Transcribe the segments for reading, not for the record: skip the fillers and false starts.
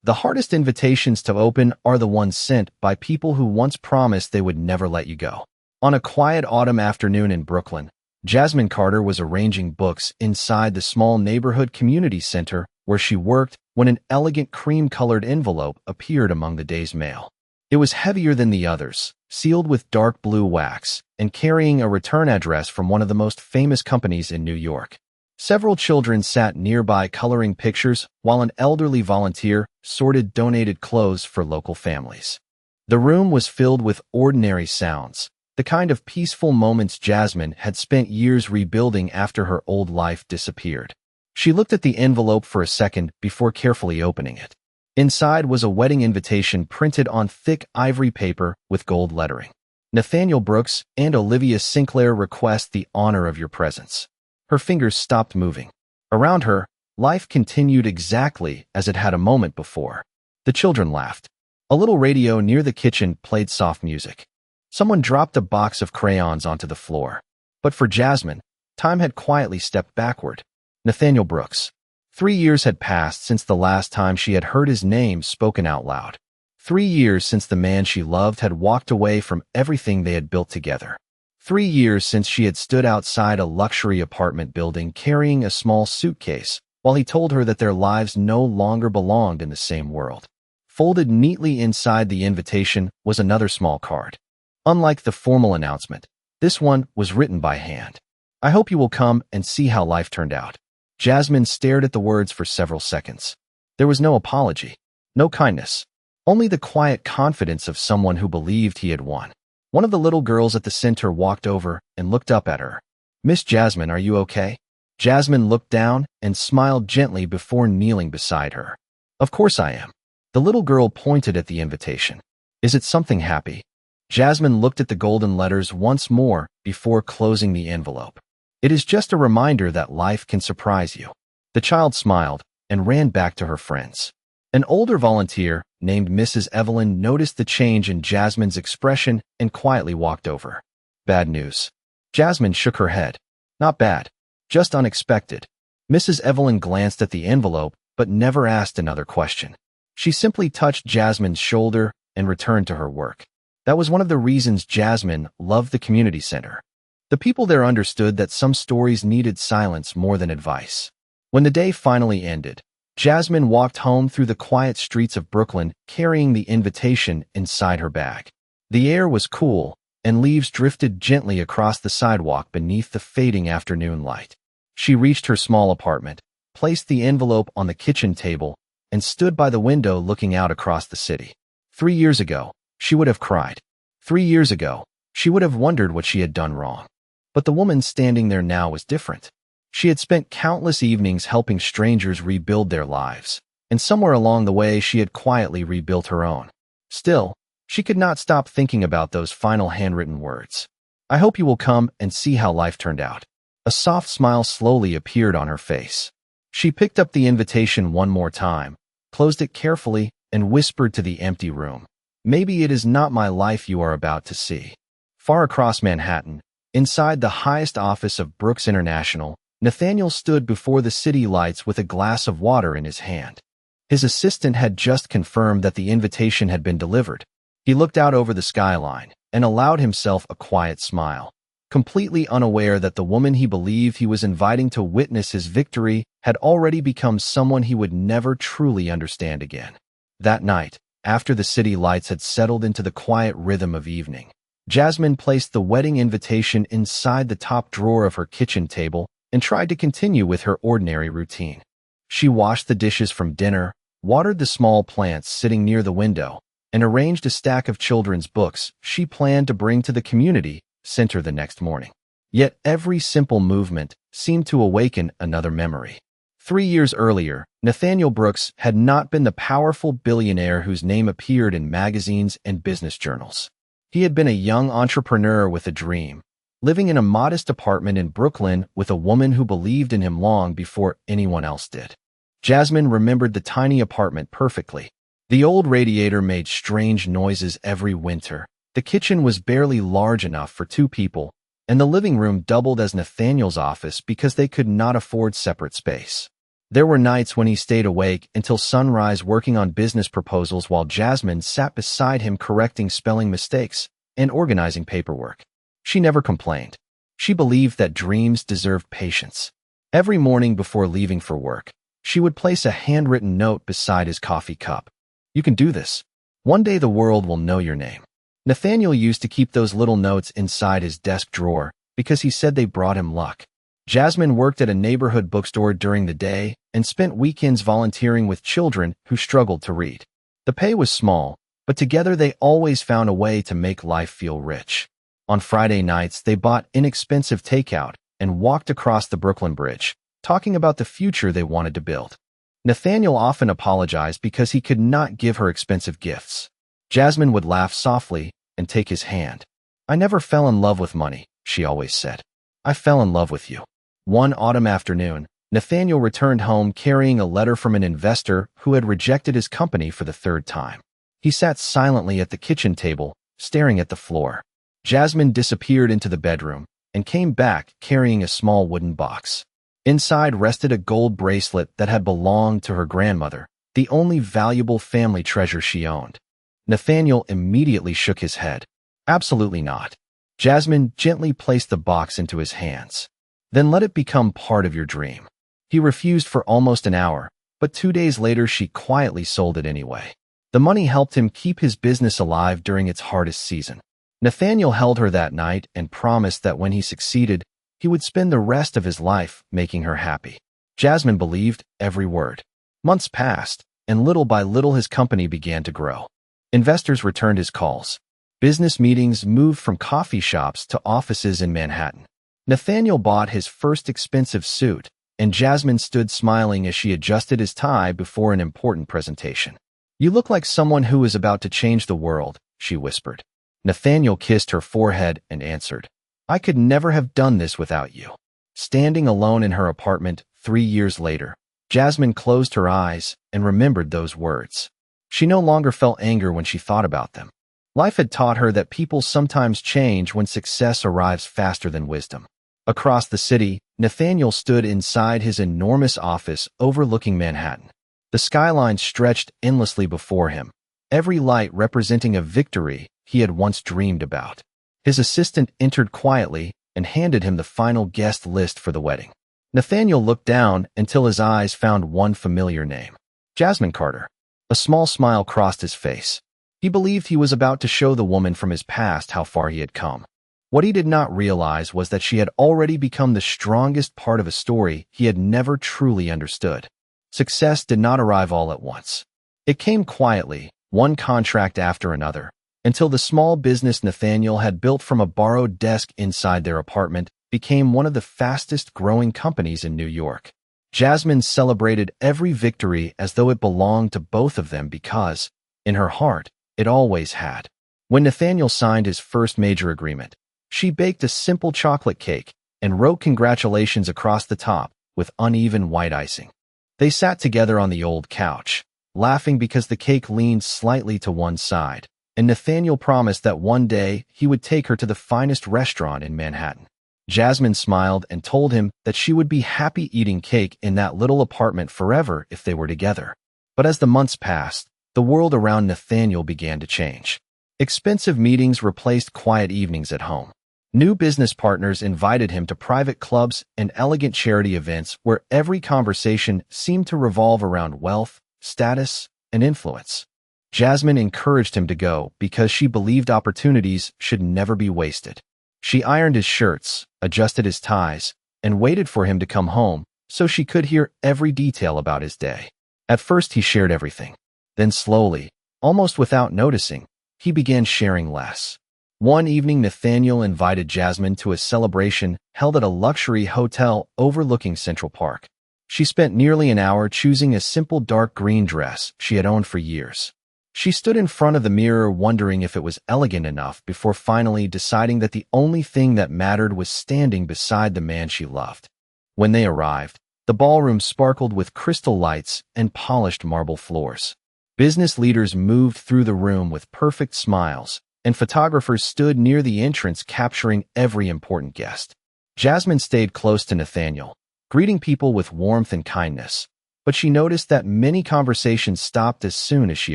The hardest invitations to open are the ones sent by people who once promised they would never let you go. On a quiet autumn afternoon in Brooklyn, Jasmine Carter was arranging books inside the small neighborhood community center where she worked when an elegant cream-colored envelope appeared among the day's mail. It was heavier than the others, sealed with dark blue wax, and carrying a return address from one of the most famous companies in New York. Several children sat nearby coloring pictures while an elderly volunteer sorted donated clothes for local families. The room was filled with ordinary sounds, the kind of peaceful moments Jasmine had spent years rebuilding after her old life disappeared. She looked at the envelope for a second before carefully opening it. Inside was a wedding invitation printed on thick ivory paper with gold lettering. Nathaniel Brooks and Olivia Sinclair request the honor of your presence. Her fingers stopped moving. Around her, life continued exactly as it had a moment before. The children laughed. A little radio near the kitchen played soft music. Someone dropped a box of crayons onto the floor. But for Jasmine, time had quietly stepped backward. Nathaniel Brooks. 3 years had passed since the last time she had heard his name spoken out loud. 3 years since the man she loved had walked away from everything they had built together. 3 years since she had stood outside a luxury apartment building carrying a small suitcase while he told her that their lives no longer belonged in the same world. Folded neatly inside the invitation was another small card. Unlike the formal announcement, this one was written by hand. I hope you will come and see how life turned out. Jasmine stared at the words for several seconds. There was no apology, no kindness, only the quiet confidence of someone who believed he had won. One of the little girls at the center walked over and looked up at her. Miss Jasmine, are you okay? Jasmine looked down and smiled gently before kneeling beside her. Of course I am. The little girl pointed at the invitation. Is it something happy? Jasmine looked at the golden letters once more before closing the envelope. It is just a reminder that life can surprise you. The child smiled and ran back to her friends. An older volunteer named Mrs. Evelyn noticed the change in Jasmine's expression and quietly walked over. Bad news. Jasmine shook her head. Not bad, just unexpected. Mrs. Evelyn glanced at the envelope but never asked another question. She simply touched Jasmine's shoulder and returned to her work. That was one of the reasons Jasmine loved the community center. The people there understood that some stories needed silence more than advice. When the day finally ended, Jasmine walked home through the quiet streets of Brooklyn carrying the invitation inside her bag. The air was cool, and leaves drifted gently across the sidewalk beneath the fading afternoon light. She reached her small apartment, placed the envelope on the kitchen table, and stood by the window looking out across the city. 3 years ago, she would have cried. 3 years ago, she would have wondered what she had done wrong. But the woman standing there now was different. She had spent countless evenings helping strangers rebuild their lives, and somewhere along the way she had quietly rebuilt her own. Still, she could not stop thinking about those final handwritten words. I hope you will come and see how life turned out. A soft smile slowly appeared on her face. She picked up the invitation one more time, closed it carefully, and whispered to the empty room. Maybe it is not my life you are about to see. Far across Manhattan, inside the highest office of Brooks International, Nathaniel stood before the city lights with a glass of water in his hand. His assistant had just confirmed that the invitation had been delivered. He looked out over the skyline and allowed himself a quiet smile, completely unaware that the woman he believed he was inviting to witness his victory had already become someone he would never truly understand again. That night, after the city lights had settled into the quiet rhythm of evening, Jasmine placed the wedding invitation inside the top drawer of her kitchen table and tried to continue with her ordinary routine. She washed the dishes from dinner, watered the small plants sitting near the window, and arranged a stack of children's books she planned to bring to the community center the next morning. Yet every simple movement seemed to awaken another memory. 3 years earlier, Nathaniel Brooks had not been the powerful billionaire whose name appeared in magazines and business journals. He had been a young entrepreneur with a dream, living in a modest apartment in Brooklyn with a woman who believed in him long before anyone else did. Jasmine remembered the tiny apartment perfectly. The old radiator made strange noises every winter. The kitchen was barely large enough for 2 people, and the living room doubled as Nathaniel's office because they could not afford separate space. There were nights when he stayed awake until sunrise working on business proposals while Jasmine sat beside him correcting spelling mistakes and organizing paperwork. She never complained. She believed that dreams deserved patience. Every morning before leaving for work, she would place a handwritten note beside his coffee cup. "You can do this. One day the world will know your name." Nathaniel used to keep those little notes inside his desk drawer because he said they brought him luck. Jasmine worked at a neighborhood bookstore during the day and spent weekends volunteering with children who struggled to read. The pay was small, but together they always found a way to make life feel rich. On Friday nights, they bought inexpensive takeout and walked across the Brooklyn Bridge, talking about the future they wanted to build. Nathaniel often apologized because he could not give her expensive gifts. Jasmine would laugh softly and take his hand. "I never fell in love with money," she always said. "I fell in love with you." One autumn afternoon, Nathaniel returned home carrying a letter from an investor who had rejected his company for the third time. He sat silently at the kitchen table, staring at the floor. Jasmine disappeared into the bedroom and came back carrying a small wooden box. Inside rested a gold bracelet that had belonged to her grandmother, the only valuable family treasure she owned. Nathaniel immediately shook his head. "Absolutely not." Jasmine gently placed the box into his hands. "Then let it become part of your dream." He refused for almost an hour, but 2 days later she quietly sold it anyway. The money helped him keep his business alive during its hardest season. Nathaniel held her that night and promised that when he succeeded, he would spend the rest of his life making her happy. Jasmine believed every word. Months passed, and little by little his company began to grow. Investors returned his calls. Business meetings moved from coffee shops to offices in Manhattan. Nathaniel bought his first expensive suit, and Jasmine stood smiling as she adjusted his tie before an important presentation. "You look like someone who is about to change the world," she whispered. Nathaniel kissed her forehead and answered, "I could never have done this without you." Standing alone in her apartment 3 years later, Jasmine closed her eyes and remembered those words. She no longer felt anger when she thought about them. Life had taught her that people sometimes change when success arrives faster than wisdom. Across the city, Nathaniel stood inside his enormous office overlooking Manhattan. The skyline stretched endlessly before him, every light representing a victory he had once dreamed about. His assistant entered quietly and handed him the final guest list for the wedding. Nathaniel looked down until his eyes found one familiar name: Jasmine Carter. A small smile crossed his face. He believed he was about to show the woman from his past how far he had come. What he did not realize was that she had already become the strongest part of a story he had never truly understood. Success did not arrive all at once. It came quietly, one contract after another, until the small business Nathaniel had built from a borrowed desk inside their apartment became one of the fastest-growing companies in New York. Jasmine celebrated every victory as though it belonged to both of them because, in her heart, it always had. When Nathaniel signed his first major agreement, she baked a simple chocolate cake and wrote congratulations across the top with uneven white icing. They sat together on the old couch, laughing because the cake leaned slightly to one side, and Nathaniel promised that one day he would take her to the finest restaurant in Manhattan. Jasmine smiled and told him that she would be happy eating cake in that little apartment forever if they were together. But as the months passed, the world around Nathaniel began to change. Expensive meetings replaced quiet evenings at home. New business partners invited him to private clubs and elegant charity events where every conversation seemed to revolve around wealth, status, and influence. Jasmine encouraged him to go because she believed opportunities should never be wasted. She ironed his shirts, adjusted his ties, and waited for him to come home so she could hear every detail about his day. At first he shared everything. Then slowly, almost without noticing, he began sharing less. One evening, Nathaniel invited Jasmine to a celebration held at a luxury hotel overlooking Central Park. She spent nearly an hour choosing a simple dark green dress she had owned for years. She stood in front of the mirror wondering if it was elegant enough before finally deciding that the only thing that mattered was standing beside the man she loved. When they arrived, the ballroom sparkled with crystal lights and polished marble floors. Business leaders moved through the room with perfect smiles, and photographers stood near the entrance capturing every important guest. Jasmine stayed close to Nathaniel, greeting people with warmth and kindness, but she noticed that many conversations stopped as soon as she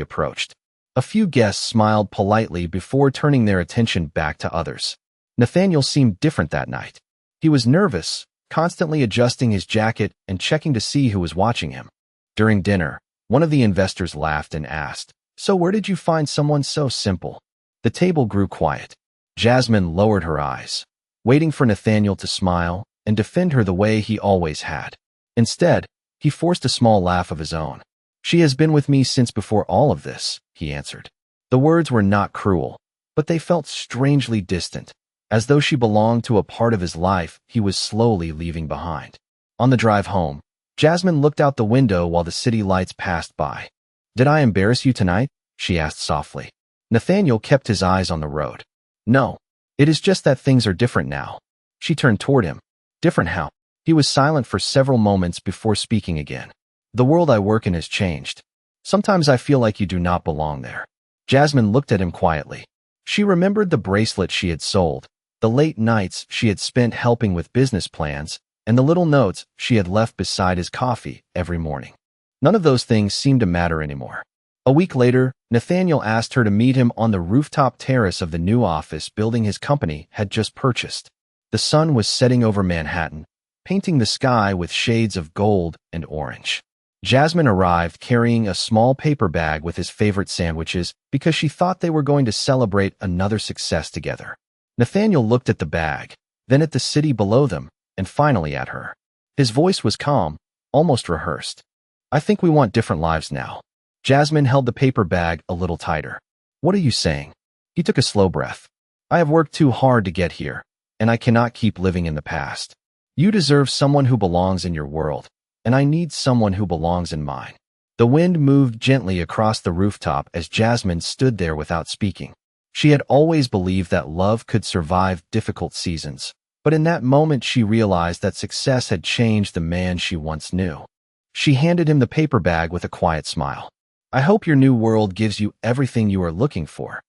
approached. A few guests smiled politely before turning their attention back to others. Nathaniel seemed different that night. He was nervous, constantly adjusting his jacket and checking to see who was watching him. During dinner, one of the investors laughed and asked, "So where did you find someone so simple?" The table grew quiet. Jasmine lowered her eyes, waiting for Nathaniel to smile and defend her the way he always had. Instead, he forced a small laugh of his own. "She has been with me since before all of this," he answered. The words were not cruel, but they felt strangely distant, as though she belonged to a part of his life he was slowly leaving behind. On the drive home, Jasmine looked out the window while the city lights passed by. "Did I embarrass you tonight?" she asked softly. Nathaniel kept his eyes on the road. "No, it is just that things are different now." She turned toward him. "Different how?" He was silent for several moments before speaking again. "The world I work in has changed. Sometimes I feel like you do not belong there." Jasmine looked at him quietly. She remembered the bracelet she had sold, the late nights she had spent helping with business plans, and the little notes she had left beside his coffee every morning. None of those things seemed to matter anymore. A week later, Nathaniel asked her to meet him on the rooftop terrace of the new office building his company had just purchased. The sun was setting over Manhattan, painting the sky with shades of gold and orange. Jasmine arrived carrying a small paper bag with his favorite sandwiches because she thought they were going to celebrate another success together. Nathaniel looked at the bag, then at the city below them, and finally at her. His voice was calm, almost rehearsed. "I think we want different lives now." Jasmine held the paper bag a little tighter. "What are you saying?" He took a slow breath. "I have worked too hard to get here, and I cannot keep living in the past. You deserve someone who belongs in your world, and I need someone who belongs in mine." The wind moved gently across the rooftop as Jasmine stood there without speaking. She had always believed that love could survive difficult seasons, but in that moment she realized that success had changed the man she once knew. She handed him the paper bag with a quiet smile. "I hope your new world gives you everything you are looking for."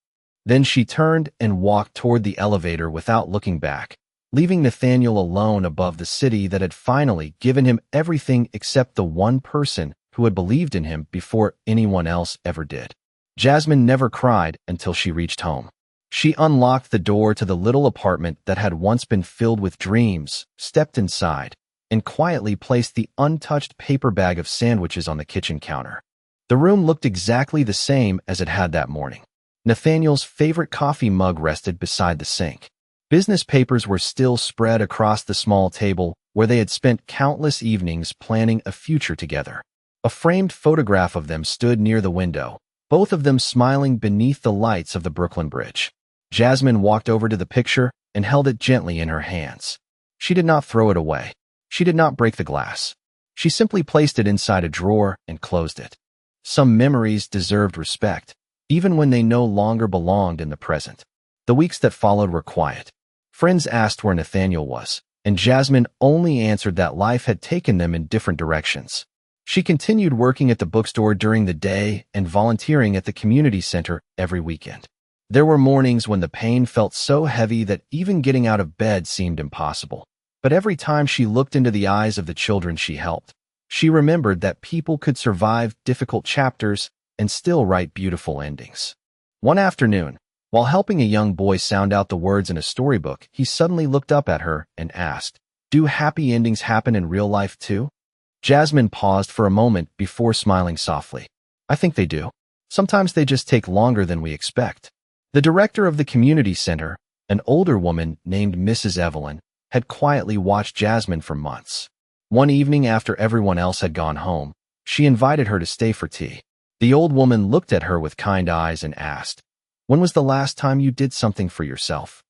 Then she turned and walked toward the elevator without looking back, leaving Nathaniel alone above the city that had finally given him everything except the one person who had believed in him before anyone else ever did. Jasmine never cried until she reached home. She unlocked the door to the little apartment that had once been filled with dreams, stepped inside, and quietly placed the untouched paper bag of sandwiches on the kitchen counter. The room looked exactly the same as it had that morning. Nathaniel's favorite coffee mug rested beside the sink. Business papers were still spread across the small table where they had spent countless evenings planning a future together. A framed photograph of them stood near the window, both of them smiling beneath the lights of the Brooklyn Bridge. Jasmine walked over to the picture and held it gently in her hands. She did not throw it away. She did not break the glass. She simply placed it inside a drawer and closed it. Some memories deserved respect, even when they no longer belonged in the present. The weeks that followed were quiet. Friends asked where Nathaniel was, and Jasmine only answered that life had taken them in different directions. She continued working at the bookstore during the day and volunteering at the community center every weekend. There were mornings when the pain felt so heavy that even getting out of bed seemed impossible. But every time she looked into the eyes of the children she helped, she remembered that people could survive difficult chapters and still write beautiful endings. One afternoon, while helping a young boy sound out the words in a storybook, he suddenly looked up at her and asked, "Do happy endings happen in real life too?" Jasmine paused for a moment before smiling softly. "I think they do. Sometimes they just take longer than we expect." The director of the community center, an older woman named Mrs. Evelyn, had quietly watched Jasmine for months. One evening after everyone else had gone home, she invited her to stay for tea. The old woman looked at her with kind eyes and asked, "When was the last time you did something for yourself?"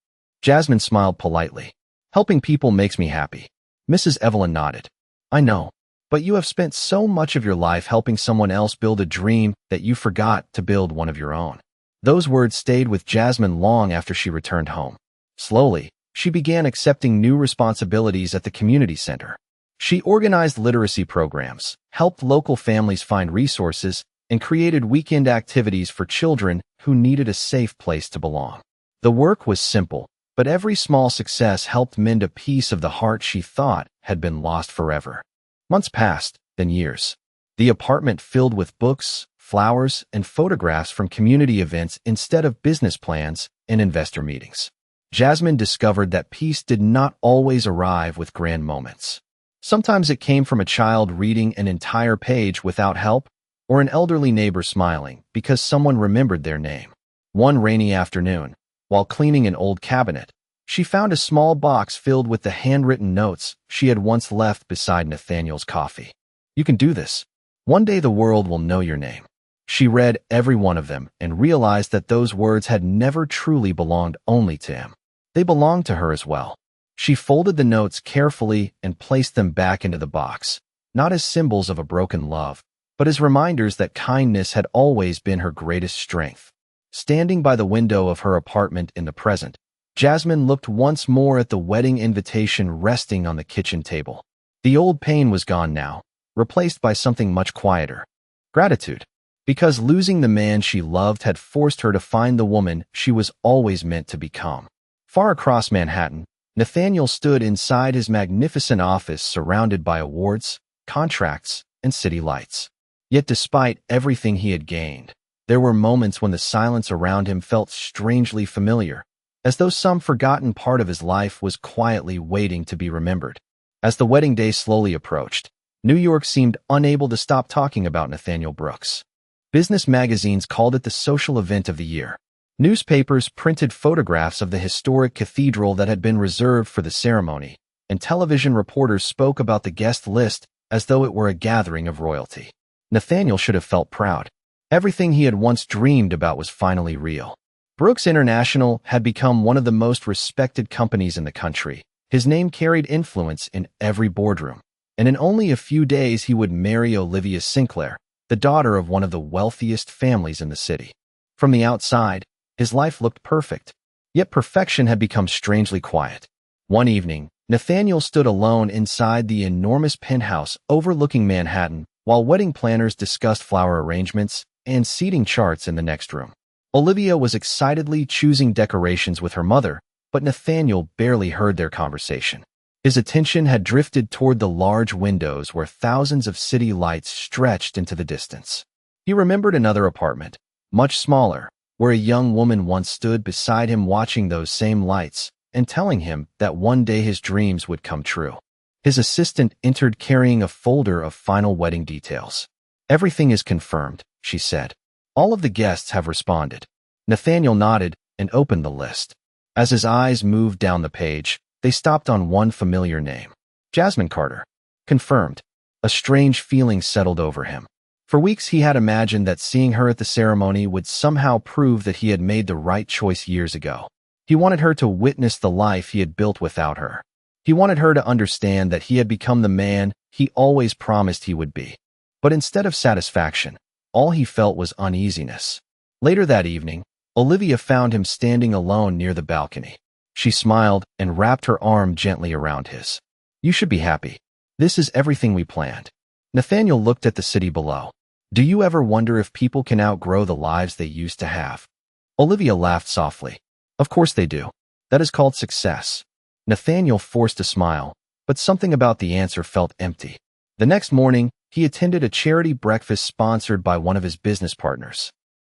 Jasmine smiled politely. "Helping people makes me happy." Mrs. Evelyn nodded. "I know, but you have spent so much of your life helping someone else build a dream that you forgot to build one of your own." Those words stayed with Jasmine long after she returned home. Slowly, she began accepting new responsibilities at the community center. She organized literacy programs, helped local families find resources, and created weekend activities for children who needed a safe place to belong. The work was simple, but every small success helped mend a piece of the heart she thought had been lost forever. Months passed, then years. The apartment filled with books, flowers, and photographs from community events instead of business plans and investor meetings. Jasmine discovered that peace did not always arrive with grand moments. Sometimes it came from a child reading an entire page without help, or an elderly neighbor smiling because someone remembered their name. One rainy afternoon, while cleaning an old cabinet, she found a small box filled with the handwritten notes she had once left beside Nathaniel's coffee. "You can do this. One day the world will know your name." She read every one of them and realized that those words had never truly belonged only to him. They belonged to her as well. She folded the notes carefully and placed them back into the box, not as symbols of a broken love, but as reminders that kindness had always been her greatest strength. Standing by the window of her apartment in the present, Jasmine looked once more at the wedding invitation resting on the kitchen table. The old pain was gone now, replaced by something much quieter: gratitude. Because losing the man she loved had forced her to find the woman she was always meant to become. Far across Manhattan, Nathaniel stood inside his magnificent office surrounded by awards, contracts, and city lights. Yet despite everything he had gained, there were moments when the silence around him felt strangely familiar, as though some forgotten part of his life was quietly waiting to be remembered. As the wedding day slowly approached, New York seemed unable to stop talking about Nathaniel Brooks. Business magazines called it the social event of the year. Newspapers printed photographs of the historic cathedral that had been reserved for the ceremony, and television reporters spoke about the guest list as though it were a gathering of royalty. Nathaniel should have felt proud. Everything he had once dreamed about was finally real. Brooks International had become one of the most respected companies in the country. His name carried influence in every boardroom, and in only a few days he would marry Olivia Sinclair, the daughter of one of the wealthiest families in the city. From the outside, his life looked perfect, yet perfection had become strangely quiet. One evening, Nathaniel stood alone inside the enormous penthouse overlooking Manhattan while wedding planners discussed flower arrangements and seating charts in the next room. Olivia was excitedly choosing decorations with her mother, but Nathaniel barely heard their conversation. His attention had drifted toward the large windows where thousands of city lights stretched into the distance. He remembered another apartment, much smaller, where a young woman once stood beside him watching those same lights and telling him that one day his dreams would come true. His assistant entered carrying a folder of final wedding details. "Everything is confirmed," she said. "All of the guests have responded." Nathaniel nodded and opened the list. As his eyes moved down the page, they stopped on one familiar name: Jasmine Carter. Confirmed. A strange feeling settled over him. For weeks he had imagined that seeing her at the ceremony would somehow prove that he had made the right choice years ago. He wanted her to witness the life he had built without her. He wanted her to understand that he had become the man he always promised he would be. But instead of satisfaction, all he felt was uneasiness. Later that evening, Olivia found him standing alone near the balcony. She smiled and wrapped her arm gently around his. "You should be happy. This is everything we planned." Nathaniel looked at the city below. "Do you ever wonder if people can outgrow the lives they used to have?" Olivia laughed softly. "Of course they do. That is called success." Nathaniel forced a smile, but something about the answer felt empty. The next morning, he attended a charity breakfast sponsored by one of his business partners.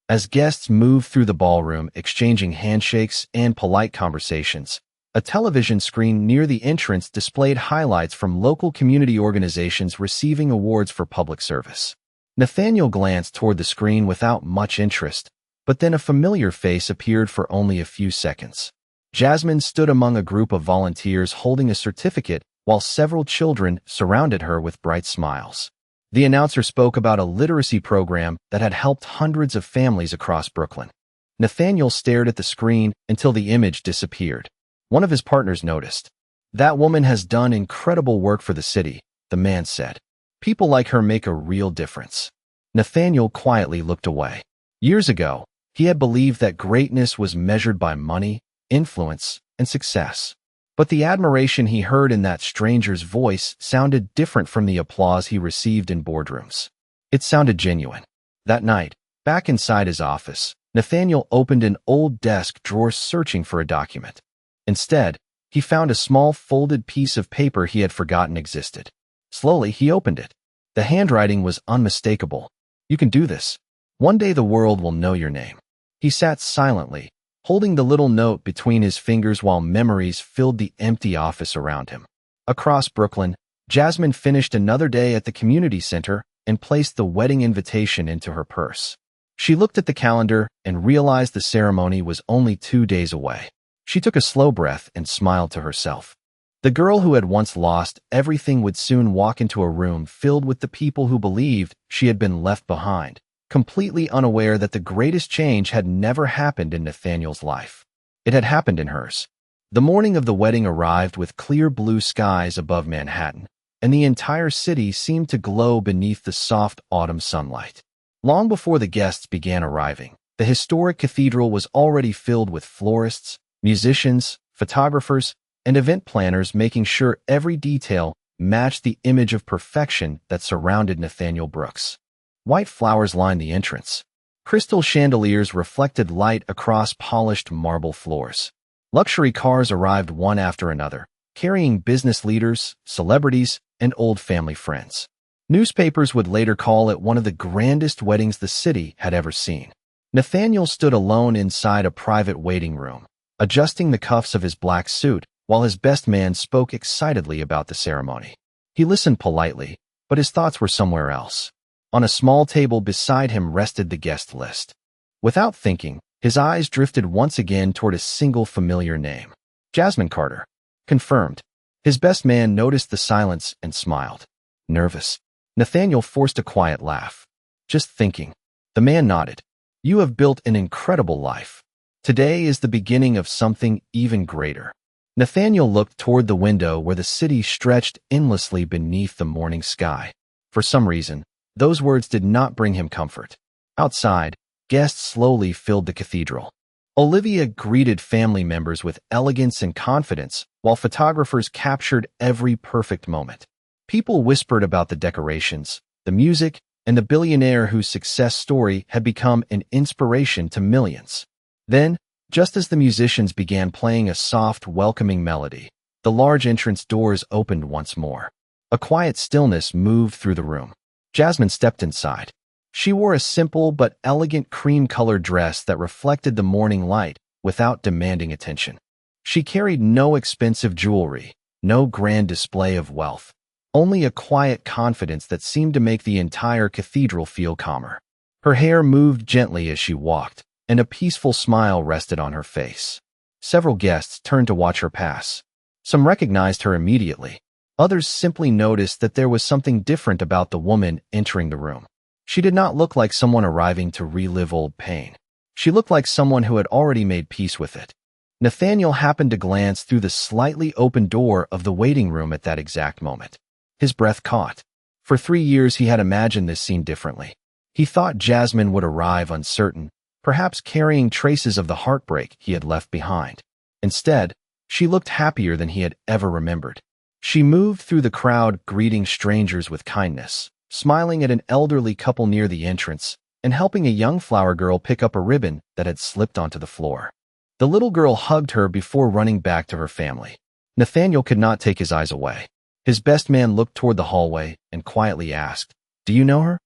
As guests moved through the ballroom, exchanging handshakes and polite conversations, a television screen near the entrance displayed highlights from local community organizations receiving awards for public service. Nathaniel glanced toward the screen without much interest, but then a familiar face appeared for only a few seconds. Jasmine stood among a group of volunteers holding a certificate while several children surrounded her with bright smiles. The announcer spoke about a literacy program that had helped hundreds of families across Brooklyn. Nathaniel stared at the screen until the image disappeared. One of his partners noticed. "That woman has done incredible work for the city," the man said. "People like her make a real difference." Nathaniel quietly looked away. Years ago, he had believed that greatness was measured by money, influence, and success. But the admiration he heard in that stranger's voice sounded different from the applause he received in boardrooms. It sounded genuine. That night, back inside his office, Nathaniel opened an old desk drawer searching for a document. Instead, he found a small folded piece of paper he had forgotten existed. Slowly, he opened it. The handwriting was unmistakable. "You can do this. One day the world will know your name." He sat silently, holding the little note between his fingers while memories filled the empty office around him. Across Brooklyn, Jasmine finished another day at the community center and placed the wedding invitation into her purse. She looked at the calendar and realized the ceremony was only 2 days away. She took a slow breath and smiled to herself. The girl who had once lost everything would soon walk into a room filled with the people who believed she had been left behind, completely unaware that the greatest change had never happened in Nathaniel's life. It had happened in hers. The morning of the wedding arrived with clear blue skies above Manhattan, and the entire city seemed to glow beneath the soft autumn sunlight. Long before the guests began arriving, the historic cathedral was already filled with florists, musicians, photographers, and event planners making sure every detail matched the image of perfection that surrounded Nathaniel Brooks. White flowers lined the entrance. Crystal chandeliers reflected light across polished marble floors. Luxury cars arrived one after another, carrying business leaders, celebrities, and old family friends. Newspapers would later call it one of the grandest weddings the city had ever seen. Nathaniel stood alone inside a private waiting room, adjusting the cuffs of his black suit, while his best man spoke excitedly about the ceremony. He listened politely, but his thoughts were somewhere else. On a small table beside him rested the guest list. Without thinking, his eyes drifted once again toward a single familiar name. Jasmine Carter. Confirmed. His best man noticed the silence and smiled. Nervous. Nathaniel forced a quiet laugh. Just thinking. The man nodded. You have built an incredible life. Today is the beginning of something even greater. Nathaniel looked toward the window where the city stretched endlessly beneath the morning sky. For some reason, those words did not bring him comfort. Outside, guests slowly filled the cathedral. Olivia greeted family members with elegance and confidence, while photographers captured every perfect moment. People whispered about the decorations, the music, and the billionaire whose success story had become an inspiration to millions. Then, just as the musicians began playing a soft, welcoming melody, the large entrance doors opened once more. A quiet stillness moved through the room. Jasmine stepped inside. She wore a simple but elegant cream-colored dress that reflected the morning light without demanding attention. She carried no expensive jewelry, no grand display of wealth, only a quiet confidence that seemed to make the entire cathedral feel calmer. Her hair moved gently as she walked, and a peaceful smile rested on her face. Several guests turned to watch her pass. Some recognized her immediately. Others simply noticed that there was something different about the woman entering the room. She did not look like someone arriving to relive old pain. She looked like someone who had already made peace with it. Nathaniel happened to glance through the slightly open door of the waiting room at that exact moment. His breath caught. For 3 years he had imagined this scene differently. He thought Jasmine would arrive uncertain, perhaps carrying traces of the heartbreak he had left behind. Instead, she looked happier than he had ever remembered. She moved through the crowd, greeting strangers with kindness, smiling at an elderly couple near the entrance, and helping a young flower girl pick up a ribbon that had slipped onto the floor. The little girl hugged her before running back to her family. Nathaniel could not take his eyes away. His best man looked toward the hallway and quietly asked, "Do you know her?"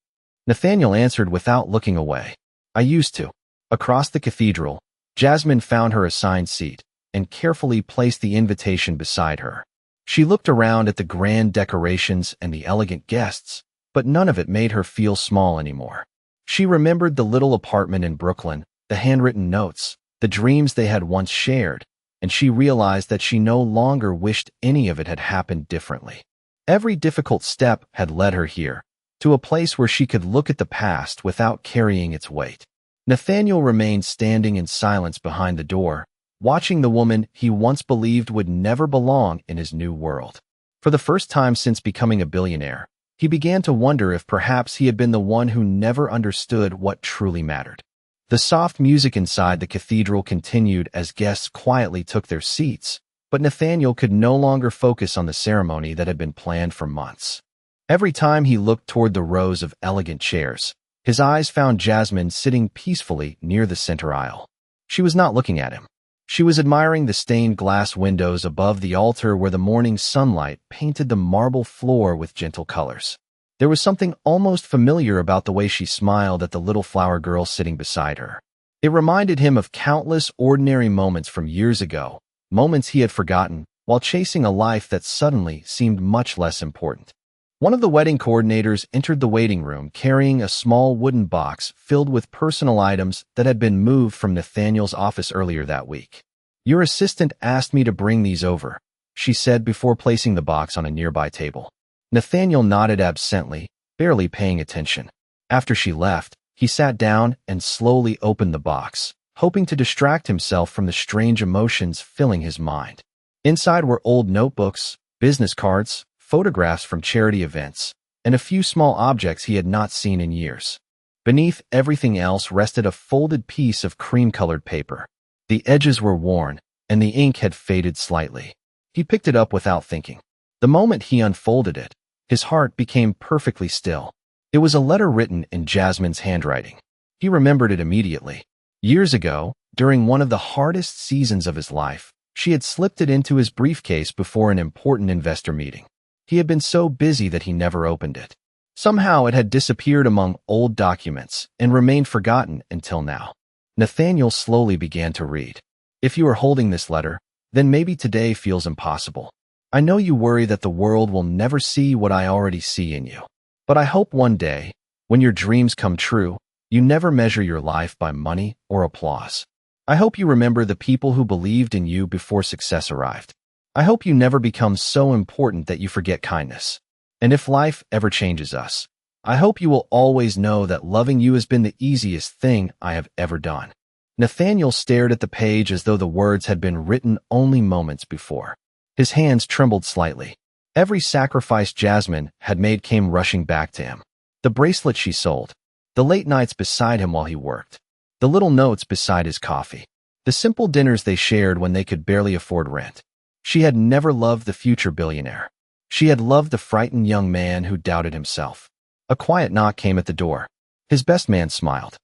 Nathaniel answered without looking away, "I used to." Across the cathedral, Jasmine found her assigned seat and carefully placed the invitation beside her. She looked around at the grand decorations and the elegant guests, but none of it made her feel small anymore. She remembered the little apartment in Brooklyn, the handwritten notes, the dreams they had once shared, and she realized that she no longer wished any of it had happened differently. Every difficult step had led her here, to a place where she could look at the past without carrying its weight. Nathaniel remained standing in silence behind the door, watching the woman he once believed would never belong in his new world. For the first time since becoming a billionaire, he began to wonder if perhaps he had been the one who never understood what truly mattered. The soft music inside the cathedral continued as guests quietly took their seats, but Nathaniel could no longer focus on the ceremony that had been planned for months. Every time he looked toward the rows of elegant chairs, his eyes found Jasmine sitting peacefully near the center aisle. She was not looking at him. She was admiring the stained glass windows above the altar where the morning sunlight painted the marble floor with gentle colors. There was something almost familiar about the way she smiled at the little flower girl sitting beside her. It reminded him of countless ordinary moments from years ago, moments he had forgotten, while chasing a life that suddenly seemed much less important. One of the wedding coordinators entered the waiting room carrying a small wooden box filled with personal items that had been moved from Nathaniel's office earlier that week. "Your assistant asked me to bring these over," she said before placing the box on a nearby table. Nathaniel nodded absently, barely paying attention. After she left, he sat down and slowly opened the box, hoping to distract himself from the strange emotions filling his mind. Inside were old notebooks, business cards, photographs from charity events, and a few small objects he had not seen in years. Beneath everything else rested a folded piece of cream-colored paper. The edges were worn, and the ink had faded slightly. He picked it up without thinking. The moment he unfolded it, his heart became perfectly still. It was a letter written in Jasmine's handwriting. He remembered it immediately. Years ago, during one of the hardest seasons of his life, she had slipped it into his briefcase before an important investor meeting. He had been so busy that he never opened it. Somehow it had disappeared among old documents and remained forgotten until now. Nathaniel slowly began to read. "If you are holding this letter, then maybe today feels impossible. I know you worry that the world will never see what I already see in you. But I hope one day, when your dreams come true, you never measure your life by money or applause. I hope you remember the people who believed in you before success arrived. I hope you never become so important that you forget kindness. And if life ever changes us, I hope you will always know that loving you has been the easiest thing I have ever done." Nathaniel stared at the page as though the words had been written only moments before. His hands trembled slightly. Every sacrifice Jasmine had made came rushing back to him. The bracelet she sold, the late nights beside him while he worked, the little notes beside his coffee, the simple dinners they shared when they could barely afford rent. She had never loved the future billionaire. She had loved the frightened young man who doubted himself. A quiet knock came at the door. His best man smiled.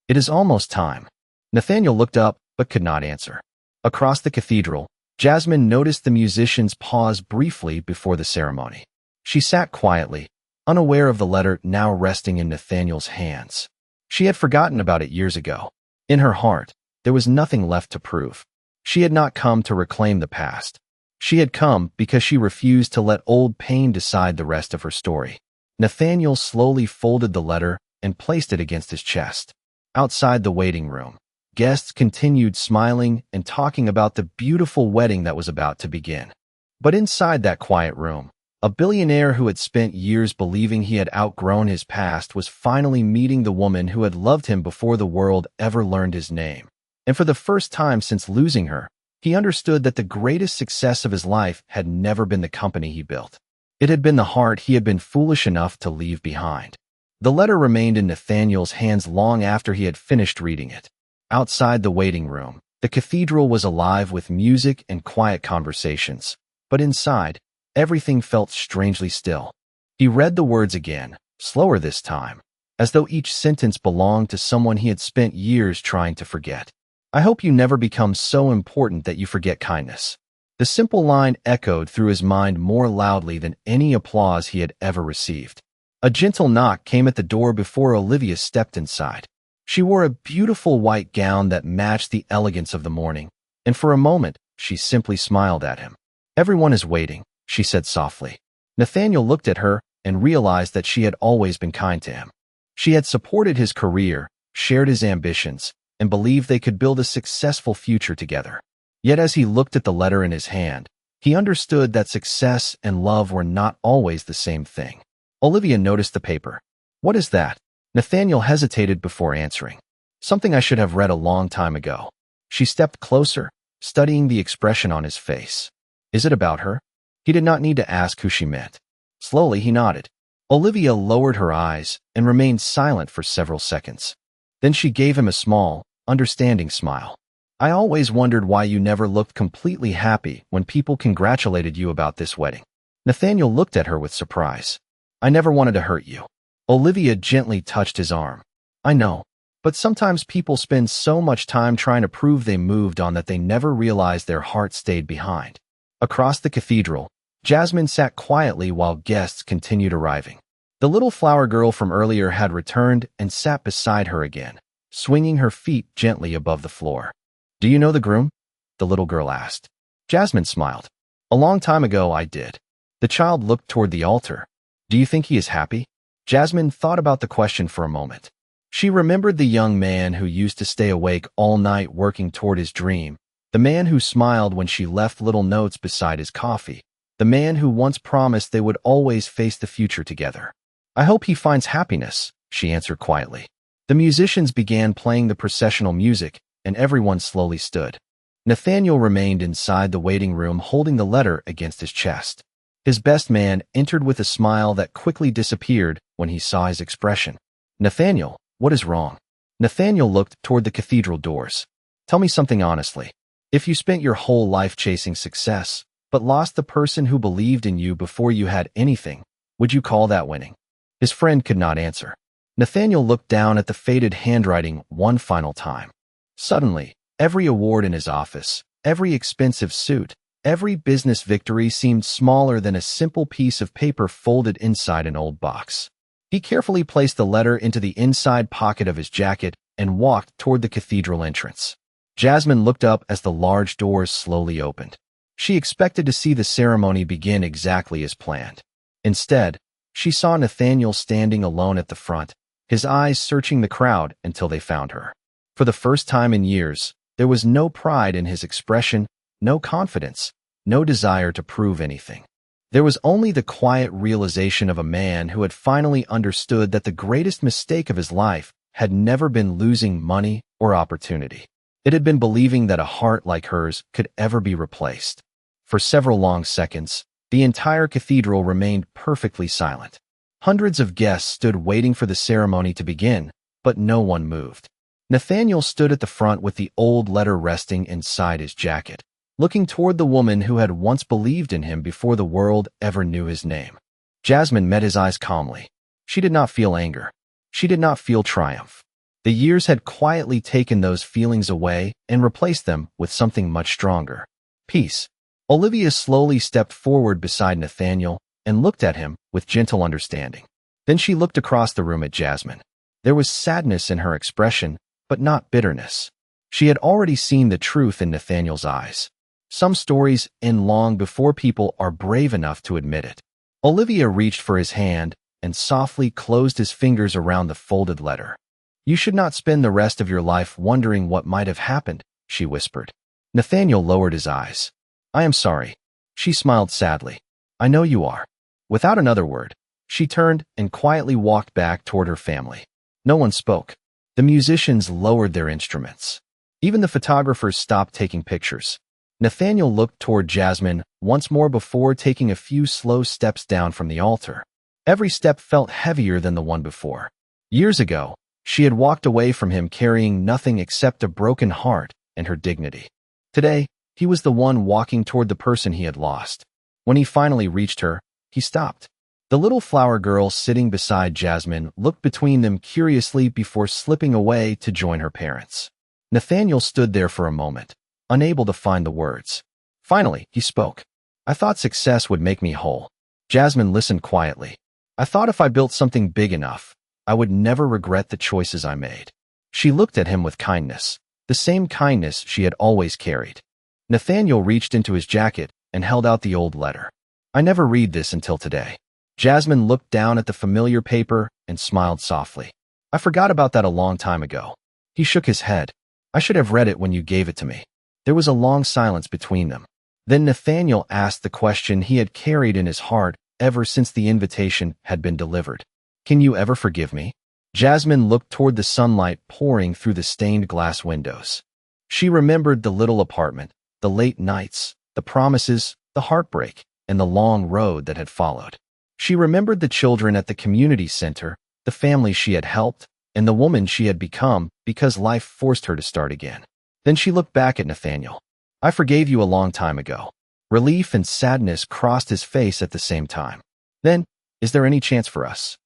"It is almost time." Nathaniel looked up but could not answer. Across the cathedral, Jasmine noticed the musicians pause briefly before the ceremony. She sat quietly, unaware of the letter now resting in Nathaniel's hands. She had forgotten about it years ago. In her heart, there was nothing left to prove. She had not come to reclaim the past. She had come because she refused to let old pain decide the rest of her story. Nathaniel slowly folded the letter and placed it against his chest. Outside the waiting room, guests continued smiling and talking about the beautiful wedding that was about to begin. But inside that quiet room, a billionaire who had spent years believing he had outgrown his past was finally meeting the woman who had loved him before the world ever learned his name. And for the first time since losing her, he understood that the greatest success of his life had never been the company he built. It had been the heart he had been foolish enough to leave behind. The letter remained in Nathaniel's hands long after he had finished reading it. Outside the waiting room, the cathedral was alive with music and quiet conversations, but inside, everything felt strangely still. He read the words again, slower this time, as though each sentence belonged to someone he had spent years trying to forget. "I hope you never become so important that you forget kindness." The simple line echoed through his mind more loudly than any applause he had ever received. A gentle knock came at the door before Olivia stepped inside. She wore a beautiful white gown that matched the elegance of the morning, and for a moment, she simply smiled at him. "Everyone is waiting," she said softly. Nathaniel looked at her and realized that she had always been kind to him. She had supported his career, shared his ambitions, and believed they could build a successful future together. Yet as he looked at the letter in his hand, he understood that success and love were not always the same thing. Olivia noticed the paper. "What is that?" Nathaniel hesitated before answering. "Something I should have read a long time ago." She stepped closer, studying the expression on his face. "Is it about her?" He did not need to ask who she meant. Slowly, he nodded. Olivia lowered her eyes and remained silent for several seconds. Then she gave him a small, understanding smile. "I always wondered why you never looked completely happy when people congratulated you about this wedding." Nathaniel looked at her with surprise. "I never wanted to hurt you." Olivia gently touched his arm. "I know, but sometimes people spend so much time trying to prove they moved on that they never realize their heart stayed behind." Across the cathedral, Jasmine sat quietly while guests continued arriving. The little flower girl from earlier had returned and sat beside her again, swinging her feet gently above the floor. "Do you know the groom?" the little girl asked. Jasmine smiled. "A long time ago, I did." The child looked toward the altar. "Do you think he is happy?" Jasmine thought about the question for a moment. She remembered the young man who used to stay awake all night working toward his dream, the man who smiled when she left little notes beside his coffee, the man who once promised they would always face the future together. "I hope he finds happiness," she answered quietly. The musicians began playing the processional music, and everyone slowly stood. Nathaniel remained inside the waiting room holding the letter against his chest. His best man entered with a smile that quickly disappeared when he saw his expression. "Nathaniel, what is wrong?" Nathaniel looked toward the cathedral doors. "Tell me something honestly. If you spent your whole life chasing success, but lost the person who believed in you before you had anything, would you call that winning?" His friend could not answer. Nathaniel looked down at the faded handwriting one final time. Suddenly, every award in his office, every expensive suit, every business victory seemed smaller than a simple piece of paper folded inside an old box. He carefully placed the letter into the inside pocket of his jacket and walked toward the cathedral entrance. Jasmine looked up as the large doors slowly opened. She expected to see the ceremony begin exactly as planned. Instead, she saw Nathaniel standing alone at the front, his eyes searching the crowd until they found her. For the first time in years, there was no pride in his expression, no confidence, no desire to prove anything. There was only the quiet realization of a man who had finally understood that the greatest mistake of his life had never been losing money or opportunity. It had been believing that a heart like hers could ever be replaced. For several long seconds, the entire cathedral remained perfectly silent. Hundreds of guests stood waiting for the ceremony to begin, but no one moved. Nathaniel stood at the front with the old letter resting inside his jacket, looking toward the woman who had once believed in him before the world ever knew his name. Jasmine met his eyes calmly. She did not feel anger. She did not feel triumph. The years had quietly taken those feelings away and replaced them with something much stronger. Peace. Olivia slowly stepped forward beside Nathaniel and looked at him with gentle understanding. Then she looked across the room at Jasmine. There was sadness in her expression, but not bitterness. She had already seen the truth in Nathaniel's eyes. Some stories end long before people are brave enough to admit it. Olivia reached for his hand and softly closed his fingers around the folded letter. "You should not spend the rest of your life wondering what might have happened," she whispered. Nathaniel lowered his eyes. "I am sorry." She smiled sadly. "I know you are." Without another word, she turned and quietly walked back toward her family. No one spoke. The musicians lowered their instruments. Even the photographers stopped taking pictures. Nathaniel looked toward Jasmine once more before taking a few slow steps down from the altar. Every step felt heavier than the one before. Years ago, she had walked away from him carrying nothing except a broken heart and her dignity. Today, he was the one walking toward the person he had lost. When he finally reached her, he stopped. The little flower girl sitting beside Jasmine looked between them curiously before slipping away to join her parents. Nathaniel stood there for a moment, unable to find the words. Finally, he spoke. "I thought success would make me whole." Jasmine listened quietly. "I thought if I built something big enough, I would never regret the choices I made." She looked at him with kindness, the same kindness she had always carried. Nathaniel reached into his jacket and held out the old letter. "I never read this until today." Jasmine looked down at the familiar paper and smiled softly. "I forgot about that a long time ago." He shook his head. "I should have read it when you gave it to me." There was a long silence between them. Then Nathaniel asked the question he had carried in his heart ever since the invitation had been delivered. "Can you ever forgive me?" Jasmine looked toward the sunlight pouring through the stained glass windows. She remembered the little apartment, the late nights, the promises, the heartbreak, and the long road that had followed. She remembered the children at the community center, the family she had helped, and the woman she had become because life forced her to start again. Then she looked back at Nathaniel. "I forgave you a long time ago." Relief and sadness crossed his face at the same time. "Then, is there any chance for us?"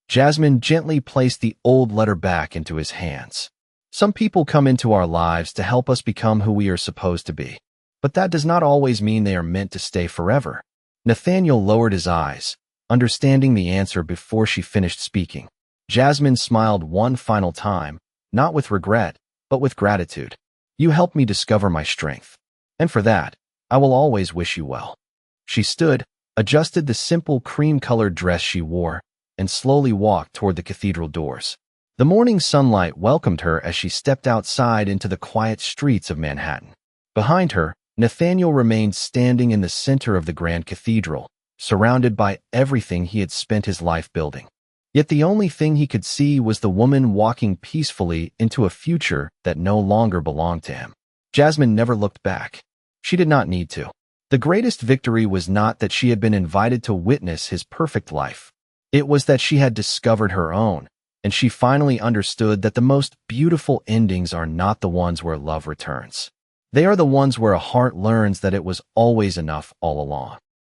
Jasmine gently placed the old letter back into his hands. "Some people come into our lives to help us become who we are supposed to be. But that does not always mean they are meant to stay forever." Nathaniel lowered his eyes, understanding the answer before she finished speaking. Jasmine smiled one final time, not with regret, but with gratitude. You helped me discover my strength. And for that, I will always wish you well. She stood, adjusted the simple cream-colored dress she wore, and slowly walked toward the cathedral doors. The morning sunlight welcomed her as she stepped outside into the quiet streets of Manhattan. Behind her, Nathaniel remained standing in the center of the grand cathedral, surrounded by everything he had spent his life building. Yet the only thing he could see was the woman walking peacefully into a future that no longer belonged to him. Jasmine never looked back. She did not need to. The greatest victory was not that she had been invited to witness his perfect life. It was that she had discovered her own, and she finally understood that the most beautiful endings are not the ones where love returns. They are the ones where a heart learns that it was always enough all along.